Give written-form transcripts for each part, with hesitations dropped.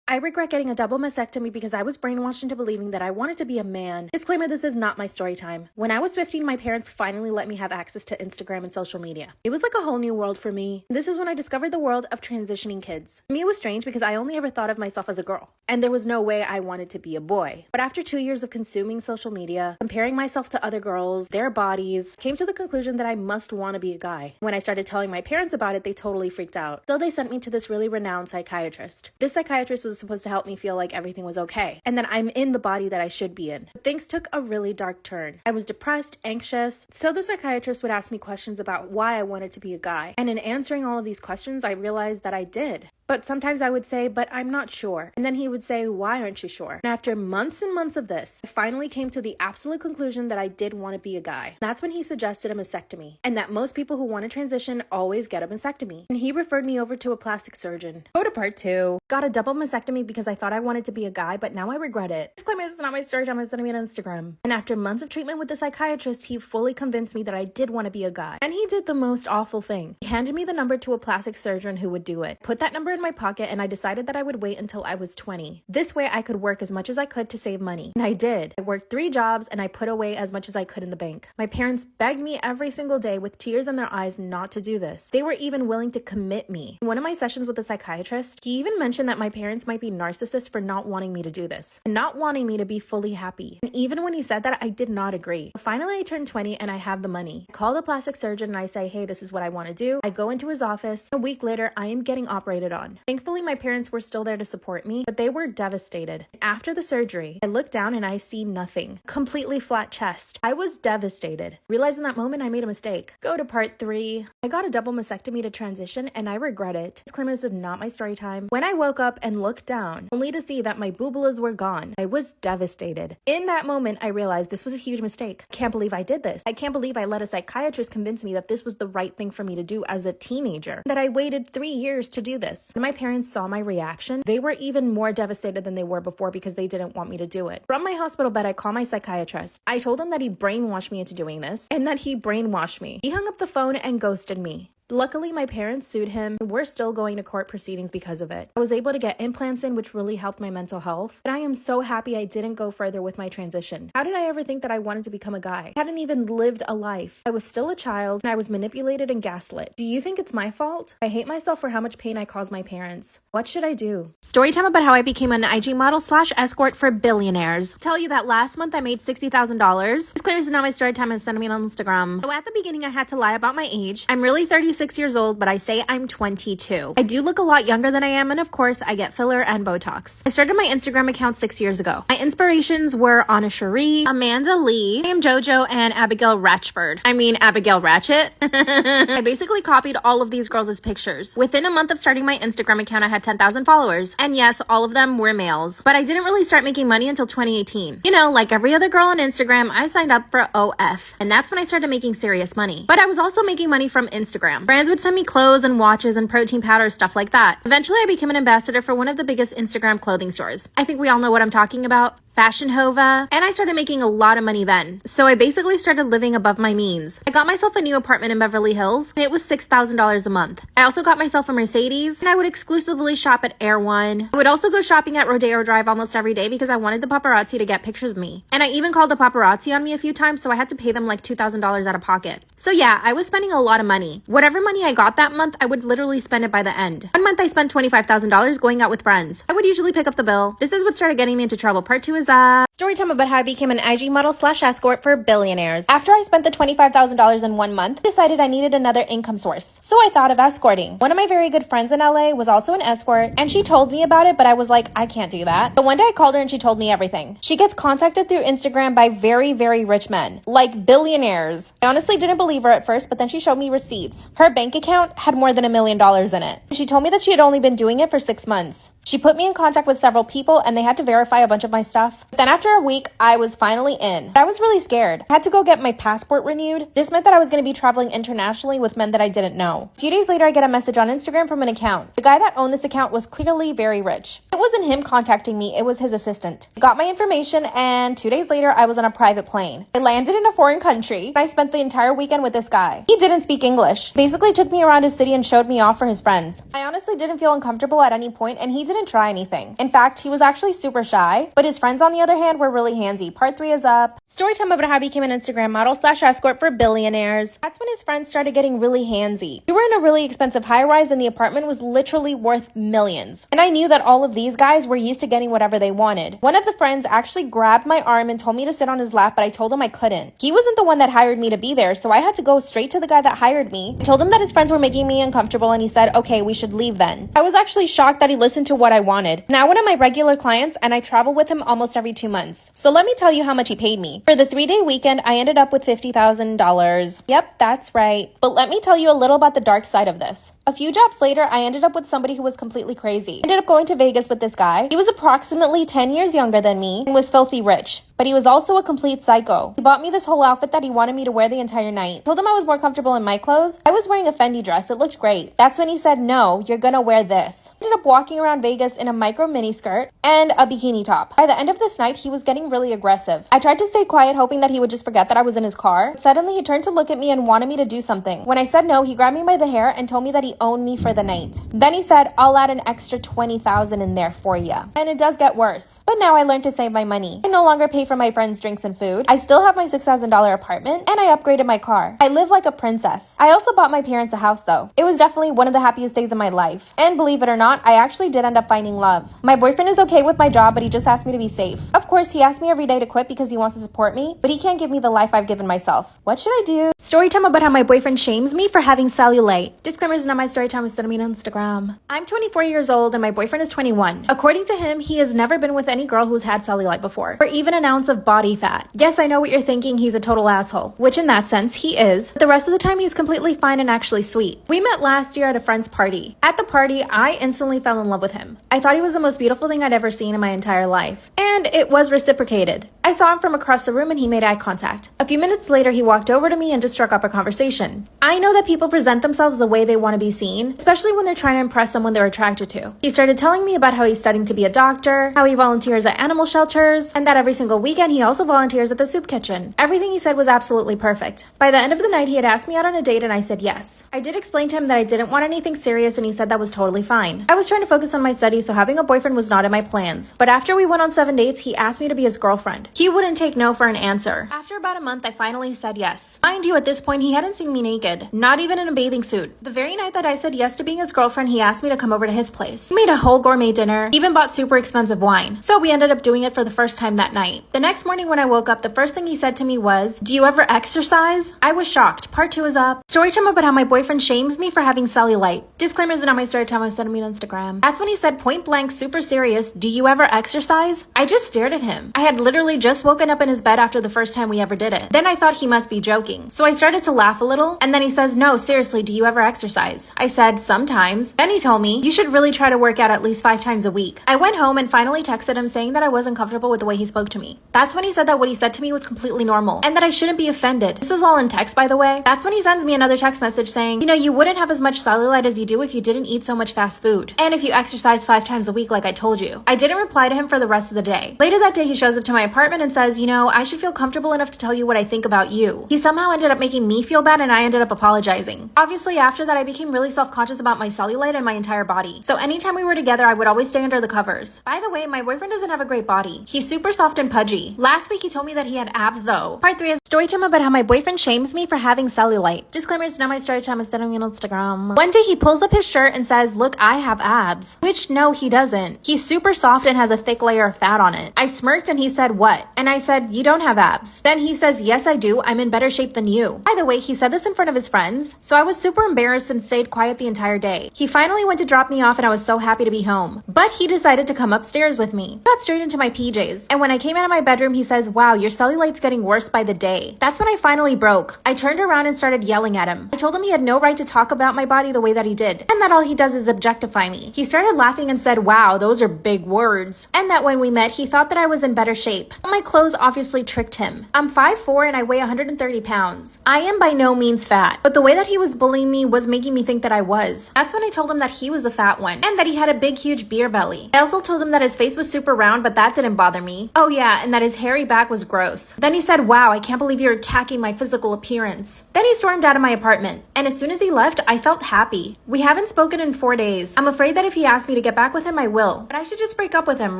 I regret getting a double mastectomy because I was brainwashed into believing that I wanted to be a man. Disclaimer, this is not my story time. When I was 15, my parents finally let me have access to Instagram and social media. It was like a whole new world for me. This is when I discovered the world of transitioning kids. To me, it was strange because I only ever thought of myself as a girl, and there was no way I wanted to be a boy. But after 2 years of consuming social media, comparing myself to other girls, their bodies, came to the conclusion that I must want to be a guy. When I started telling my parents about it, they totally freaked out. So they sent me to this really renowned psychiatrist. This psychiatrist was supposed to help me feel like everything was okay, and that I'm in the body that I should be in. But things took a really dark turn. I was depressed, anxious, so the psychiatrist would ask me questions about why I wanted to be a guy. And in answering all of these questions, I realized that I did. But sometimes I would say, but I'm not sure. And then he would say, why aren't you sure? And after months and months of this, I finally came to the absolute conclusion that I did want to be a guy. That's when he suggested a mastectomy, and that most people who want to transition always get a mastectomy. And he referred me over to a plastic surgeon. Go to part 2. Got a double mastectomy because I thought I wanted to be a guy, but now I regret it. Disclaimer, this is not my story time, it's gonna be on Instagram. And after months of treatment with the psychiatrist, he fully convinced me that I did want to be a guy. And he did the most awful thing. He handed me the number to a plastic surgeon who would do it. Put that number in my pocket, and I decided that I would wait until I was 20. This way I could work as much as I could to save money. And I did. I worked 3 jobs and I put away as much as I could in the bank. My parents begged me every single day with tears in their eyes not to do this. They were even willing to commit me. In one of my sessions with the psychiatrist, he even mentioned that my parents might be narcissists for not wanting me to do this and not wanting me to be fully happy. And even when he said that, I did not agree. Finally, I turned 20 and I have the money. I call the plastic surgeon and I say, hey, this is what I want to do. I go into his office. A week later, I am getting operated on. Thankfully, my parents were still there to support me, but they were devastated. After the surgery, I look down and I see nothing. Completely flat chest. I was devastated. Realized in that moment I made a mistake. Go to part 3. I got a double mastectomy to transition and I regret it. Disclaimer, this is not my story time. When I woke up and looked down, only to see that my boobulas were gone, I was devastated. In that moment, I realized this was a huge mistake. I can't believe I did this. I can't believe I let a psychiatrist convince me that this was the right thing for me to do as a teenager, that I waited 3 years to do this. When my parents saw my reaction, they were even more devastated than they were before because they didn't want me to do it. From my hospital bed, I call my psychiatrist. I told him that he brainwashed me into doing this and that he brainwashed me. He hung up the phone and ghosted me. Luckily, my parents sued him, and we're still going to court proceedings because of it. I was able to get implants in, which really helped my mental health, and I am so happy I didn't go further with my transition. How did I ever think that I wanted to become a guy? I hadn't even lived a life. I was still a child, and I was manipulated and gaslit. Do you think it's my fault? I hate myself for how much pain I caused my parents. What should I do? Storytime about how I became an IG model / escort for billionaires. I'll tell you that last month I made $60,000. Disclaimer, this is not my story time, and send me on Instagram. So at the beginning, I had to lie about my age. I'm really 36 years old, but I say I'm 22. I do look a lot younger than I am, and of course, I get filler and Botox. I started my Instagram account 6 years ago. My inspirations were Anna Cherie, Amanda Lee, Sam JoJo, and Abigail Ratchford. I mean, Abigail Ratchet. I basically copied all of these girls' pictures. Within a month of starting my Instagram account, I had 10,000 followers. And yes, all of them were males. But I didn't really start making money until 2018. You know, like every other girl on Instagram, I signed up for OF. And that's when I started making serious money. But I was also making money from Instagram. Brands would send me clothes and watches and protein powders, stuff like that. Eventually, I became an ambassador for one of the biggest Instagram clothing stores. I think we all know what I'm talking about. Fashion Hova, and I started making a lot of money then. So I basically started living above my means. I got myself a new apartment in Beverly Hills, and it was $6,000 a month. I also got myself a Mercedes, and I would exclusively shop at Air One. I would also go shopping at Rodeo Drive almost every day because I wanted the paparazzi to get pictures of me. And I even called the paparazzi on me a few times, so I had to pay them like $2,000 out of pocket. So yeah, I was spending a lot of money. Whatever money I got that month, I would literally spend it by the end. One month I spent $25,000 going out with friends. I would usually pick up the bill. This is what started getting me into trouble. Part 2 is story time about how I became an IG model / escort for billionaires. After I spent the $25,000 in 1 month, I decided I needed another income source. So I thought of escorting. One of my very good friends in LA was also an escort, and she told me about it, but I was like, I can't do that. But one day I called her and she told me everything. She gets contacted through Instagram by very, very rich men, like billionaires. I honestly didn't believe her at first, but then she showed me receipts. Her bank account had more than $1 million in it. She told me that she had only been doing it for 6 months. She put me in contact with several people and they had to verify a bunch of my stuff. stuff. Then after a week, I was finally in. I was really scared. I had to go get my passport renewed. This meant that I was going to be traveling internationally with men that I didn't know. A few days later, I get a message on Instagram from an account. The guy that owned this account was clearly very rich. It wasn't him contacting me, it was his assistant. He got my information, and 2 days later, I was on a private plane. I landed in a foreign country, and I spent the entire weekend with this guy. He didn't speak English. Basically took me around his city and showed me off for his friends. I honestly didn't feel uncomfortable at any point, and he didn't try anything. In fact, he was actually super shy, but his friends on the other hand were really handsy. Part 3 is up. Storytime about how I became an Instagram model / escort for billionaires. That's when his friends started getting really handsy. We were in a really expensive high-rise and the apartment was literally worth millions. And I knew that all of these guys were used to getting whatever they wanted. One of the friends actually grabbed my arm and told me to sit on his lap, but I told him I couldn't. He wasn't the one that hired me to be there, so I had to go straight to the guy that hired me. I told him that his friends were making me uncomfortable and he said, okay, we should leave then. I was actually shocked that he listened to what I wanted. Now one of my regular clients and I travel with him almost every 2 months. So let me tell you how much he paid me. For the 3-day weekend, I ended up with $50,000. Yep, that's right. But let me tell you a little about the dark side of this. A few jobs later, I ended up with somebody who was completely crazy. I ended up going to Vegas with this guy. He was approximately 10 years younger than me and was filthy rich. But he was also a complete psycho. He bought me this whole outfit that he wanted me to wear the entire night. I told him I was more comfortable in my clothes. I was wearing a Fendi dress. It looked great. That's when he said, no, you're gonna wear this. I ended up walking around Vegas in a micro mini skirt and a bikini top. By the end of this night, he was getting really aggressive. I tried to stay quiet, hoping that he would just forget that I was in his car. Suddenly, he turned to look at me and wanted me to do something. When I said no, he grabbed me by the hair and told me that he owned me for the night. Then he said, I'll add an extra $20,000 in there for you. And it does get worse. But now I learned to save my money. I no longer pay for my friends' drinks and food. I still have my $6,000 apartment and I upgraded my car. I live like a princess. I also bought my parents a house though. It was definitely one of the happiest days of my life. And believe it or not, I actually did end up finding love. My boyfriend is okay with my job, but he just asked me to be safe. Of course, he asked me every day to quit because he wants to support me, but he can't give me the life I've given myself. What should I do? Storytime about how my boyfriend shames me for having cellulite. Disclaimer is not my storytime, it's sending me on Instagram. I'm 24 years old and my boyfriend is 21. According to him, he has never been with any girl who's had cellulite before, or even an ounce of body fat. Yes, I know what you're thinking, he's a total asshole, which in that sense, he is. But the rest of the time, he's completely fine and actually sweet. We met last year at a friend's party. At the party, I instantly fell in love with him. I thought he was the most beautiful thing I'd ever seen in my entire life. And it was reciprocated. I saw him from across the room and he made eye contact. A few minutes later, he walked over to me and just struck up a conversation. I know that people present themselves the way they want to be seen, especially when they're trying to impress someone they're attracted to. He started telling me about how he's studying to be a doctor, how he volunteers at animal shelters, and that every single weekend he also volunteers at the soup kitchen. Everything he said was absolutely perfect. By the end of the night, he had asked me out on a date and I said yes. I did explain to him that I didn't want anything serious and he said that was totally fine. I was trying to focus on my studies, so having a boyfriend was not in my plans. But after we went on 7 dates, he asked me to be his girlfriend. He wouldn't take no for an answer. After about a month, I finally said yes. Mind you, at this point, he hadn't seen me naked, not even in a bathing suit. The very night that I said yes to being his girlfriend, he asked me to come over to his place. He made a whole gourmet dinner, even bought super expensive wine. So we ended up doing it for the first time that night. The next morning when I woke up, the first thing he said to me was, "Do you ever exercise?" I was shocked. Part 2 is up. Storytime about how my boyfriend shames me for having cellulite. Disclaimers are not my storytime, I sent me on Instagram. That's when he said point blank, super serious, "Do you ever exercise?" I just stared at him. I had literally just woken up in his bed after the first time we ever did it. Then I thought he must be joking. So I started to laugh a little, and then he says, "No, seriously, do you ever exercise?" I said, "Sometimes." Then he told me, "You should really try to work out at least 5 times a week." I went home and finally texted him saying that I wasn't comfortable with the way he spoke to me. That's when he said that what he said to me was completely normal, and that I shouldn't be offended. This was all in text, by the way. That's when he sends me another text message saying, "You know, you wouldn't have as much cellulite as you do if you didn't eat so much fast food. And if you exercise 5 times a week like I told you." I didn't reply to him for the rest of the day. Later that day, he shows up to my apartment and says, "You know, I should feel comfortable enough to tell you what I think about you." He somehow ended up making me feel bad and I ended up apologizing. Obviously, after that, I became really self-conscious about my cellulite and my entire body. So anytime we were together, I would always stay under the covers. By the way, my boyfriend doesn't have a great body. He's super soft and pudgy. Last week, he told me that he had abs though. Part 3 is storytime about how my boyfriend shames me for having cellulite. Disclaimer, it's not my storytime, it's sending me on Instagram. One day he pulls up his shirt and says, "Look, I have abs." Which, no, he doesn't. He's super soft and has a thick layer of fat on it. I smirked and he said, "What?" And I said, "You don't have abs." Then he says, "Yes, I do. I'm in better shape than you." By the way, he said this in front of his friends, so I was super embarrassed and stayed quiet the entire day. He finally went to drop me off and I was so happy to be home. But he decided to come upstairs with me. Got straight into my PJs. And when I came out of my bedroom, he says, wow, your cellulite's getting worse by the day. That's when I finally broke. I turned around and started yelling at him. I told him he had no right to talk about my body the way that he did, and that all he does is objectify me. He started laughing and said, wow, those are big words. And that when we met, he thought that I was in better shape. My clothes obviously tricked him. I'm 5'4" and I weigh 130 pounds. I am by no means fat, but the way that he was bullying me was making me think that I was. That's when I told him that he was the fat one, and that he had a big, huge beer belly. I also told him that his face was super round, but that didn't bother me. Oh yeah, and that his hairy back was gross. Then he said, wow, I can't believe you're attacking my physical appearance. Then he stormed out of my apartment, and as soon as he left, I felt happy. We haven't spoken in 4 days. I'm afraid that if he asks me to get back with him, I will. But I should just break up with him,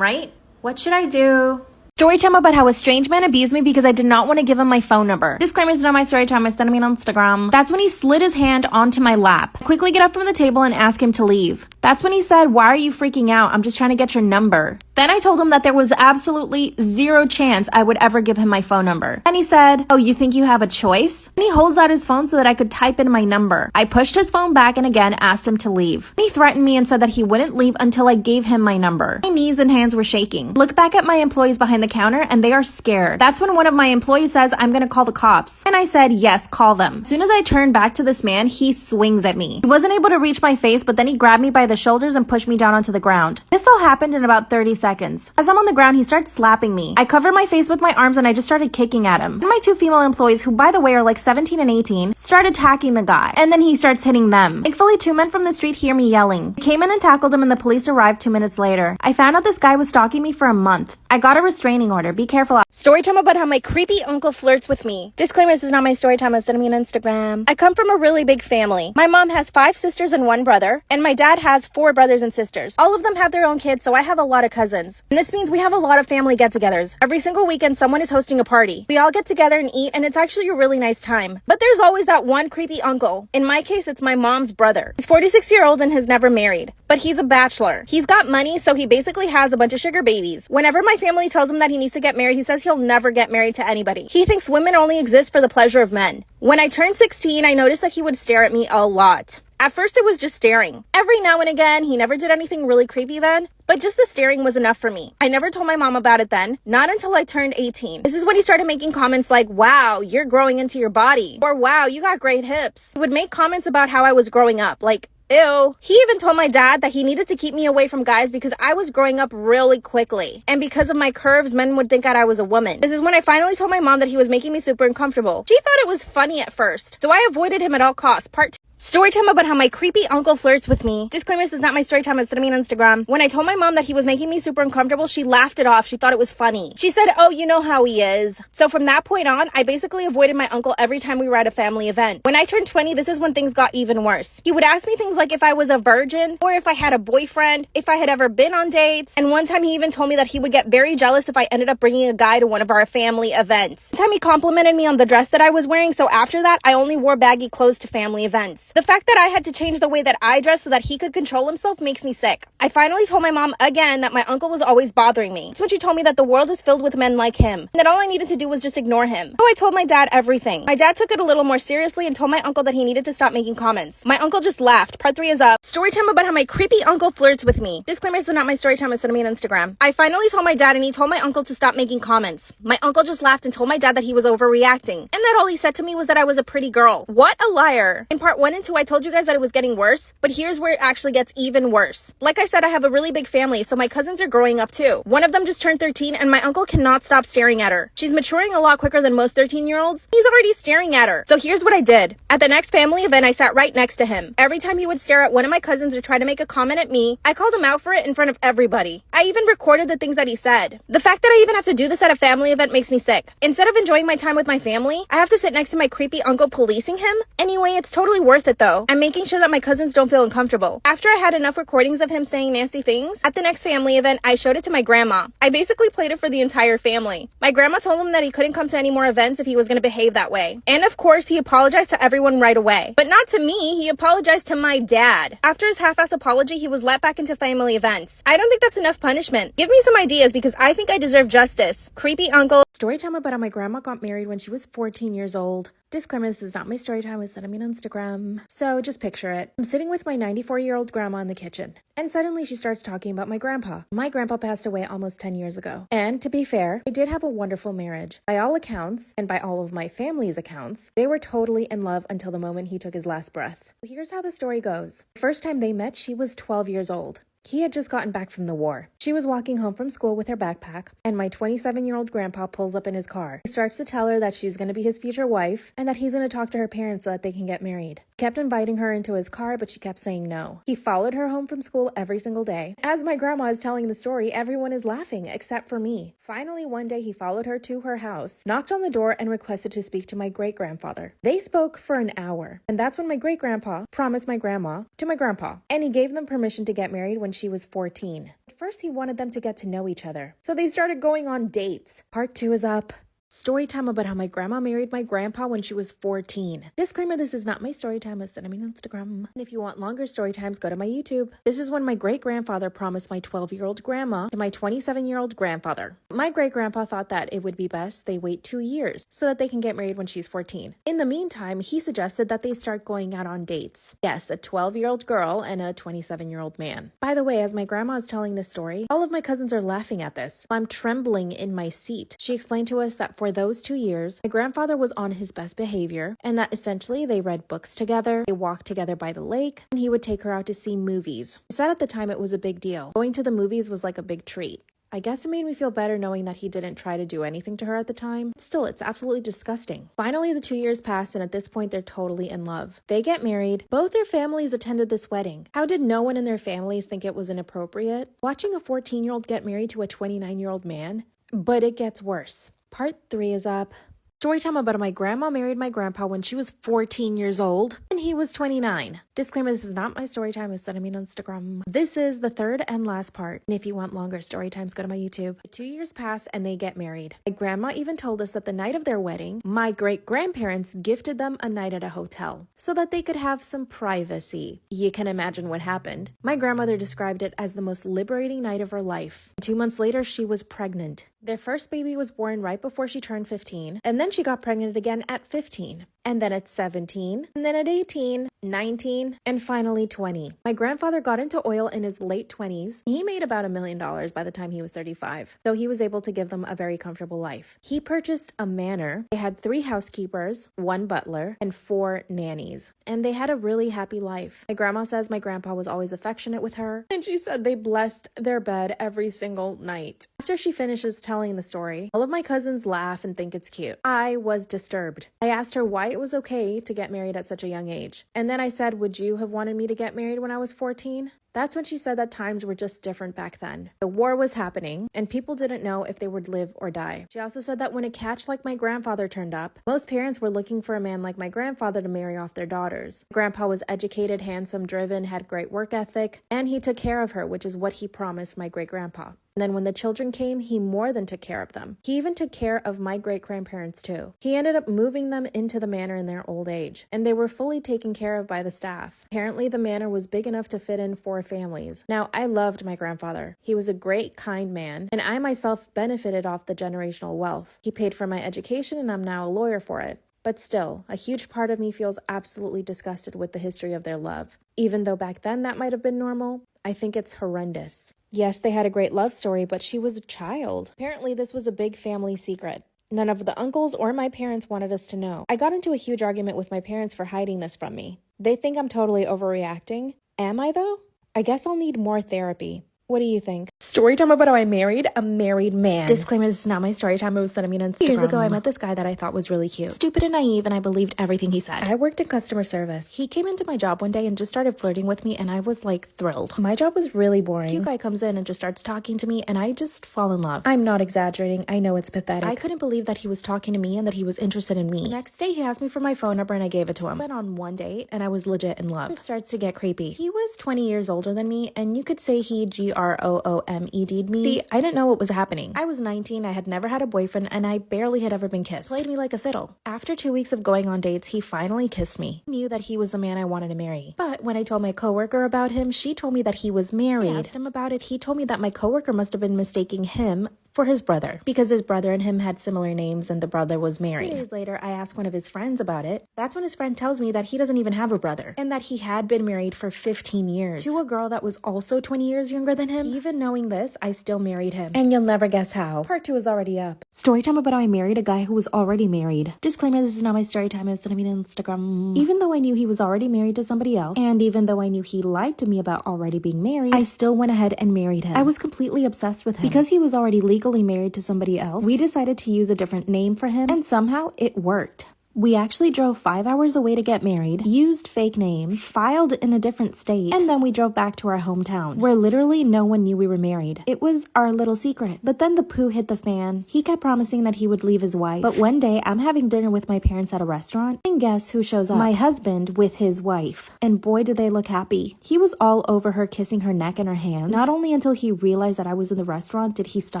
right? What should I do? Story time about how a strange man abused me because I did not want to give him my phone number. Disclaimer, is not my story time. I sent him on Instagram. That's when he slid his hand onto my lap. I quickly get up from the table and ask him to leave. That's when he said, why are you freaking out? I'm just trying to get your number. Then I told him that there was absolutely zero chance I would ever give him my phone number. And he said, oh, you think you have a choice? And he holds out his phone so that I could type in my number. I pushed his phone back and again asked him to leave. And he threatened me and said that he wouldn't leave until I gave him my number. My knees and hands were shaking. Look back at my employees behind the counter and they are scared. That's when one of my employees says, I'm gonna call the cops. And I said, yes, call them. As soon as I turned back to this man, he swings at me. He wasn't able to reach my face, but then he grabbed me by the shoulders and pushed me down onto the ground. This all happened in about 30 seconds. As I'm on the ground, he starts slapping me. I covered my face with my arms and I just started kicking at him. And my two female employees, who by the way are like 17 and 18, start attacking the guy. And then he starts hitting them. Thankfully, two men from the street hear me yelling. I came in and tackled him and the police arrived 2 minutes later. I found out this guy was stalking me for a month. I got a restraining order. Be careful. Story time about how my creepy uncle flirts with me. Disclaimer, this is not my story time. Send me on Instagram. I come from a really big family. My mom has 5 sisters and 1 brother, and my dad has 4 brothers and sisters. All of them have their own kids, so I have a lot of cousins. And this means we have a lot of family get-togethers. Every single weekend, someone is hosting a party. We all get together and eat, and it's actually a really nice time. But there's always that one creepy uncle. In my case, it's my mom's brother. He's 46-year-old and has never married, but he's a bachelor. He's got money, so he basically has a bunch of sugar babies. Whenever my family tells him that he needs to get married, he says he'll never get married to anybody. He thinks women only exist for the pleasure of men. When I turned 16, I noticed that he would stare at me a lot. At first, it was just staring. Every now and again, he never did anything really creepy then, but just the staring was enough for me. I never told my mom about it then, not until I turned 18. This is when he started making comments like, wow, you're growing into your body, or wow, you got great hips. He would make comments about how I was growing up, like, ew. He even told my dad that he needed to keep me away from guys because I was growing up really quickly. And because of my curves, men would think that I was a woman. This is when I finally told my mom that he was making me super uncomfortable. She thought it was funny at first, so I avoided him at all costs. Part 2. Story time about how my creepy uncle flirts with me. Disclaimer, this is not my story time. It's me on Instagram. When I told my mom that he was making me super uncomfortable, she laughed it off. She thought it was funny. She said, oh, you know how he is. So from that point on, I basically avoided my uncle every time we were at a family event. When I turned 20, this is when things got even worse. He would ask me things like if I was a virgin, or if I had a boyfriend, if I had ever been on dates. And one time he even told me that he would get very jealous if I ended up bringing a guy to one of our family events. One time he complimented me on the dress that I was wearing, so after that, I only wore baggy clothes to family events. The fact that I had to change the way that I dress so that he could control himself makes me sick. I finally told my mom again that my uncle was always bothering me. It's when she told me that the world is filled with men like him, and that all I needed to do was just ignore him. So I told my dad everything. My dad took it a little more seriously and told my uncle that he needed to stop making comments. My uncle just laughed. Part 3 is up. Story time about how my creepy uncle flirts with me. Disclaimer, this is not my story time. Send me on Instagram. I finally told my dad and he told my uncle to stop making comments. My uncle just laughed and told my dad that he was overreacting, and that all he said to me was that I was a pretty girl. What a liar. In part 1 and 2, I told you guys that it was getting worse, but here's where it actually gets even worse. Like I said, I have a really big family, so my cousins are growing up too. One of them just turned 13 and my uncle cannot stop staring at her. She's maturing a lot quicker than most 13-year-olds. He's already staring at her. So here's what I did. At the next family event, I sat right next to him. Every time he would stare at one of my cousins or try to make a comment at me, I called him out for it in front of everybody. I even recorded the things that he said. The fact that I even have to do this at a family event makes me sick. Instead of enjoying my time with my family, I have to sit next to my creepy uncle policing him. Anyway, it's totally worth it though. I'm making sure that my cousins don't feel uncomfortable. After I had enough recordings of him saying nasty things, at the next family event, I showed it to my grandma. I basically played it for the entire family. My grandma told him that he couldn't come to any more events if he was going to behave that way. And of course, he apologized to everyone right away. But not to me, he apologized to my dad. After his half-ass apology, he was let back into family events. I don't think that's enough punishment. Give me some ideas because I think I deserve justice. Creepy uncle. Story time about how my grandma got married when she was 14 years old. Disclaimer, this is not my story time. I said I mean Instagram. So just picture it. I'm sitting with my 94-year-old grandma in the kitchen. And suddenly she starts talking about my grandpa. My grandpa passed away almost 10 years ago. And to be fair, they did have a wonderful marriage. By all accounts, and by all of my family's accounts, they were totally in love until the moment he took his last breath. Here's how the story goes. The first time they met, she was 12 years old. He had just gotten back from the war. She was walking home from school with her backpack, and my 27-year-old grandpa pulls up in his car. He starts to tell her that she's going to be his future wife, and that he's going to talk to her parents so that they can get married. He kept inviting her into his car, but she kept saying no. He followed her home from school every single day. As my grandma is telling the story, everyone is laughing, except for me. Finally, one day he followed her to her house, knocked on the door, and requested to speak to my great-grandfather. They spoke for an hour, and that's when my great-grandpa promised my grandma to my grandpa, and he gave them permission to get married when she was 14. At first, he wanted them to get to know each other, so they started going on dates. Part 2 is up. Story time about how my grandma married my grandpa when she was 14. Disclaimer, this is not my story time. I said I mean Instagram. And if you want longer story times, go to my YouTube. This is when my great-grandfather promised my 12-year-old grandma to my 27-year-old grandfather. My great-grandpa thought that it would be best they wait 2 years so that they can get married when she's 14. In the meantime, he suggested that they start going out on dates. Yes, a 12-year-old girl and a 27-year-old man. By the way, as my grandma is telling this story, all of my cousins are laughing at this. I'm trembling in my seat. She explained to us that for those 2 years, my grandfather was on his best behavior, and that essentially they read books together, they walked together by the lake, and he would take her out to see movies. She said at the time it was a big deal. Going to the movies was like a big treat. I guess it made me feel better knowing that he didn't try to do anything to her at the time. Still, it's absolutely disgusting. Finally, the 2 years passed, and at this point, they're totally in love. They get married. Both their families attended this wedding. How did no one in their families think it was inappropriate? Watching a 14-year-old get married to a 29-year-old man? But it gets worse. Part 3 is up. Storytime about how my grandma married my grandpa when she was 14 years old and he was 29. Disclaimer, this is not my story time. I said I mean Instagram. This is the third and last part. And if you want longer story times, go to my YouTube. 2 years pass and they get married. My grandma even told us that the night of their wedding, my great-grandparents gifted them a night at a hotel so that they could have some privacy. You can imagine what happened. My grandmother described it as the most liberating night of her life. 2 months later, she was pregnant. Their first baby was born right before she turned 15, and then she got pregnant again at 15, and then at 17, and then at 18, 19, and finally 20. My grandfather got into oil in his late 20s. He made about $1 million by the time he was 35, so he was able to give them a very comfortable life. He purchased a manor. They had 3 housekeepers, 1 butler, and 4 nannies, and they had a really happy life. My grandma says my grandpa was always affectionate with her, and she said they blessed their bed every single night. After she finishes telling the story, all of my cousins laugh and think it's cute. I was disturbed. I asked her why it was okay to get married at such a young age. And then I said, would you have wanted me to get married when I was 14? That's when she said that times were just different back then. The war was happening, and people didn't know if they would live or die. She also said that when a catch like my grandfather turned up, most parents were looking for a man like my grandfather to marry off their daughters. Grandpa was educated, handsome, driven, had great work ethic, and he took care of her, which is what he promised my great-grandpa. And then when the children came, he more than took care of them. He even took care of my great-grandparents too. He ended up moving them into the manor in their old age, and they were fully taken care of by the staff. Apparently, the manor was big enough to fit in 4 families. Now, I loved my grandfather. He was a great, kind man, and I myself benefited off the generational wealth. He paid for my education, and I'm now a lawyer for it. But still, a huge part of me feels absolutely disgusted with the history of their love. Even though back then that might have been normal, I think it's horrendous. Yes, they had a great love story, but she was a child. Apparently, this was a big family secret. None of the uncles or my parents wanted us to know. I got into a huge argument with my parents for hiding this from me. They think I'm totally overreacting. Am I, though? I guess I'll need more therapy. What do you think? Story time about how I married a married man. Disclaimer, this is not my story time. It was sent to me on Instagram. Years ago, I met this guy that I thought was really cute. Stupid and naive, and I believed everything he said. I worked in customer service. He came into my job one day and just started flirting with me, and I was like thrilled. My job was really boring. This cute guy comes in and just starts talking to me, and I just fall in love. I'm not exaggerating. I know it's pathetic. I couldn't believe that he was talking to me and that he was interested in me. The next day, he asked me for my phone number, and I gave it to him. I went on one date, and I was legit in love. It starts to get creepy. He was 20 years older than me, and you could say he GROOMED'd me. See, I didn't know what was happening. I was 19, I had never had a boyfriend, and I barely had ever been kissed. Played me like a fiddle. After 2 weeks of going on dates, he finally kissed me. I knew that he was the man I wanted to marry. But when I told my coworker about him, she told me that he was married. I asked him about it. He told me that my coworker must have been mistaking him for his brother because his brother and him had similar names and the brother was married. 3 days later, I asked one of his friends about it. That's when his friend tells me that he doesn't even have a brother and that he had been married for 15 years to a girl that was also 20 years younger than him. Even knowing this, I still married him. And you'll never guess how. Part 2 is already up. Story time about how I married a guy who was already married. Disclaimer, this is not my story time. It's gonna be on Instagram. Even though I knew he was already married to somebody else, and even though I knew he lied to me about already being married, I still went ahead and married him. I was completely obsessed with him. Because he was already legally married to somebody else, we decided to use a different name for him, and somehow it worked. We actually drove 5 hours away to get married, used fake names, filed in a different state, and then we drove back to our hometown, where literally no one knew we were married. It was our little secret. But then the poo hit the fan. He kept promising that he would leave his wife. But one day, I'm having dinner with my parents at a restaurant, and guess who shows up? My husband with his wife. And boy, did they look happy. He was all over her, kissing her neck and her hands. Not only until he realized that I was in the restaurant did he stop.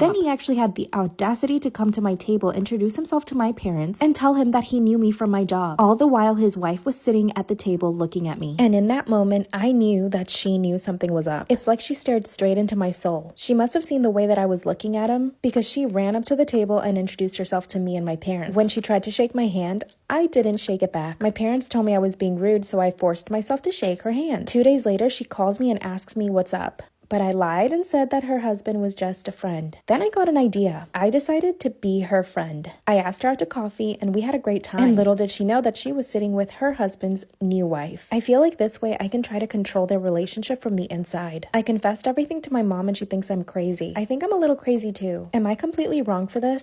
Then he actually had the audacity to come to my table, introduce himself to my parents, and tell him that he knew me from my job. All the while his wife was sitting at the table looking at me. And in that moment, I knew that she knew something was up. It's like she stared straight into my soul. She must have seen the way that I was looking at him because she ran up to the table and introduced herself to me and my parents. When she tried to shake my hand, I didn't shake it back. My parents told me I was being rude, so I forced myself to shake her hand. 2 days later, she calls me and asks me what's up. But I lied and said that her husband was just a friend. Then I got an idea. I decided to be her friend. I asked her out to coffee and we had a great time. And little did she know that she was sitting with her husband's new wife. I feel like this way I can try to control their relationship from the inside. I confessed everything to my mom and she thinks I'm crazy. I think I'm a little crazy too. Am I completely wrong for this?